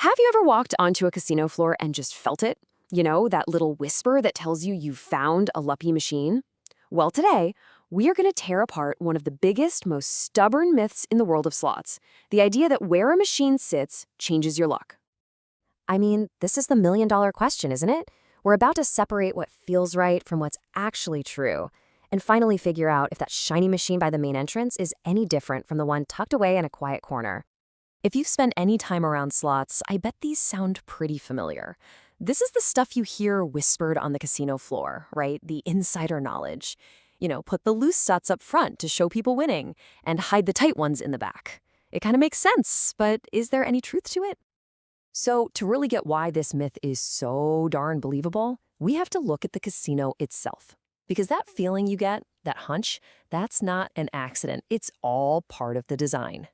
Have you ever walked onto a casino floor and just felt it? You know, that little whisper that tells you you've found a lucky machine? Well, today, we are going to tear apart one of the biggest, most stubborn myths in the world of slots, the idea that where a machine sits changes your luck. I mean, this is the million-dollar question, isn't it? We're about to separate what feels right from what's actually true, and finally figure out if that shiny machine by the main entrance is any different from the one tucked away in a quiet corner. If you've spent any time around slots, I bet these sound pretty familiar. This is the stuff you hear whispered on the casino floor, right? The insider knowledge. Put the loose sets up front to show people winning, and hide the tight ones in the back. It kind of makes sense, but is there any truth to it? So, to really get why this myth is so darn believable, we have to look at the casino itself. Because that feeling you get, that hunch, that's not an accident. It's all part of the design.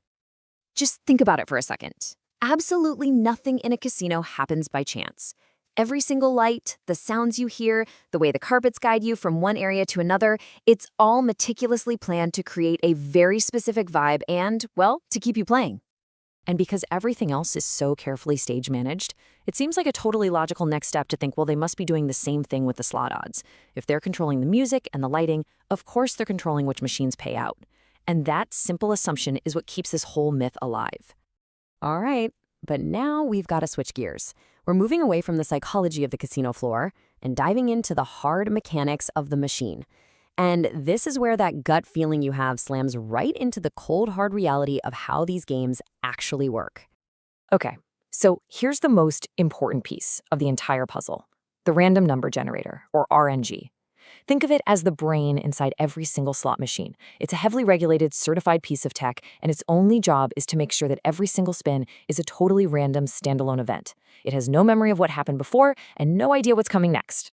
Just think about it for a second. Absolutely nothing in a casino happens by chance. Every single light, the sounds you hear, the way the carpets guide you from one area to another, it's all meticulously planned to create a very specific vibe and, well, to keep you playing. And because everything else is so carefully stage managed, it seems like a totally logical next step to think, well, they must be doing the same thing with the slot odds. If they're controlling the music and the lighting, of course they're controlling which machines pay out. And that simple assumption is what keeps this whole myth alive. All right, but now we've got to switch gears. We're moving away from the psychology of the casino floor and diving into the hard mechanics of the machine. And this is where that gut feeling you have slams right into the cold, hard reality of how these games actually work. Okay, so here's the most important piece of the entire puzzle, the random number generator, or RNG. Think of it as the brain inside every single slot machine. It's a heavily regulated, certified piece of tech, and its only job is to make sure that every single spin is a totally random, standalone event. It has no memory of what happened before and no idea what's coming next.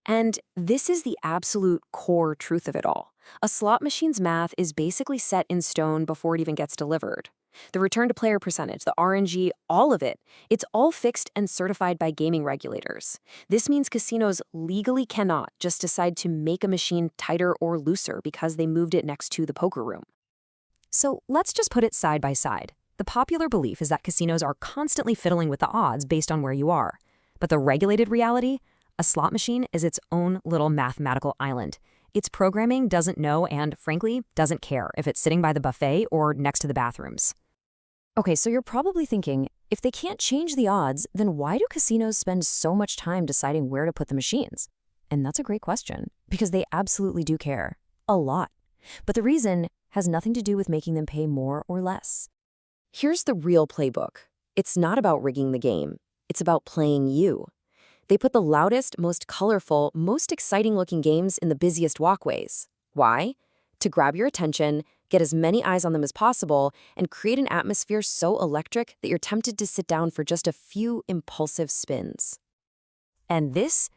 And this is the absolute core truth of it all. A slot machine's math is basically set in stone before it even gets delivered. The return to player percentage, the RNG, all of it, it's all fixed and certified by gaming regulators. This means casinos legally cannot just decide to make a machine tighter or looser because they moved it next to the poker room. So let's just put it side by side. The popular belief is that casinos are constantly fiddling with the odds based on where you are. But the regulated reality? A slot machine is its own little mathematical island. Its programming doesn't know and, frankly, doesn't care if it's sitting by the buffet or next to the bathrooms. Okay, so you're probably thinking, if they can't change the odds, then why do casinos spend so much time deciding where to put the machines? And that's a great question, because they absolutely do care. A lot. But the reason has nothing to do with making them pay more or less. Here's the real playbook. It's not about rigging the game. It's about playing you. They put the loudest, most colorful, most exciting-looking games in the busiest walkways. Why? To grab your attention, get as many eyes on them as possible, and create an atmosphere so electric that you're tempted to sit down for just a few impulsive spins. And this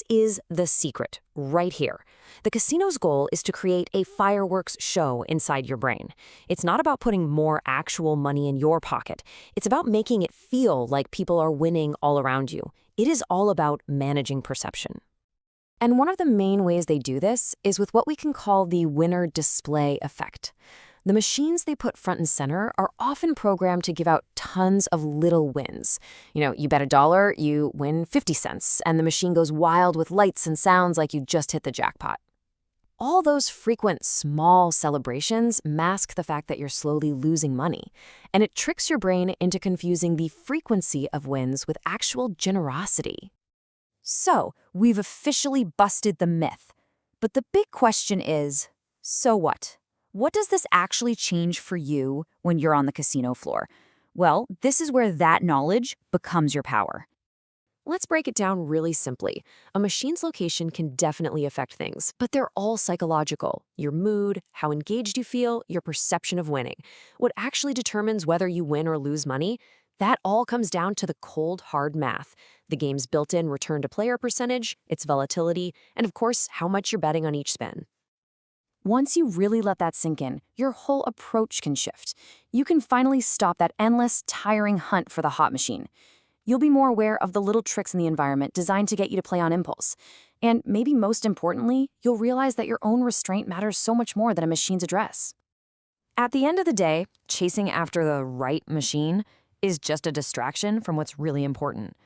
is the secret, right here. The casino's goal is to create a fireworks show inside your brain. It's not about putting more actual money in your pocket. It's about making it feel like people are winning all around you. It is all about managing perception. And one of the main ways they do this is with what we can call the winner display effect. The machines they put front and center are often programmed to give out tons of little wins. You bet $1, you win 50 cents, and the machine goes wild with lights and sounds like you just hit the jackpot. All those frequent small celebrations mask the fact that you're slowly losing money, and it tricks your brain into confusing the frequency of wins with actual generosity. So, we've officially busted the myth. But the big question is, so what? What does this actually change for you when you're on the casino floor? Well, this is where that knowledge becomes your power. Let's break it down really simply. A machine's location can definitely affect things, but they're all psychological. Your mood, how engaged you feel, your perception of winning. What actually determines whether you win or lose money, that all comes down to the cold, hard math. The game's built-in return to player percentage, its volatility, and of course, how much you're betting on each spin. Once you really let that sink in, your whole approach can shift. You can finally stop that endless, tiring hunt for the hot machine. You'll be more aware of the little tricks in the environment designed to get you to play on impulse. And maybe most importantly, you'll realize that your own restraint matters so much more than a machine's address. At the end of the day, chasing after the right machine is just a distraction from what's really important.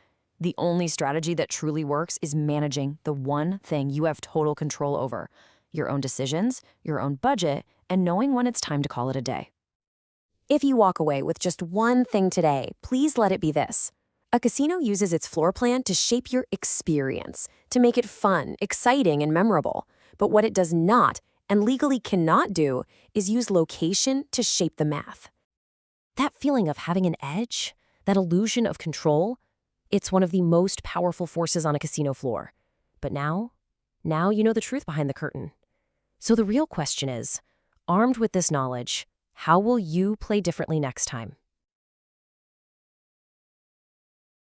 The only strategy that truly works is managing the one thing you have total control over: your own decisions, your own budget, and knowing when it's time to call it a day. If you walk away with just one thing today, please let it be this. A casino uses its floor plan to shape your experience, to make it fun, exciting, and memorable. But what it does not, and legally cannot do, is use location to shape the math. That feeling of having an edge, that illusion of control, it's one of the most powerful forces on a casino floor. But now you know the truth behind the curtain. So the real question is, armed with this knowledge, how will you play differently next time?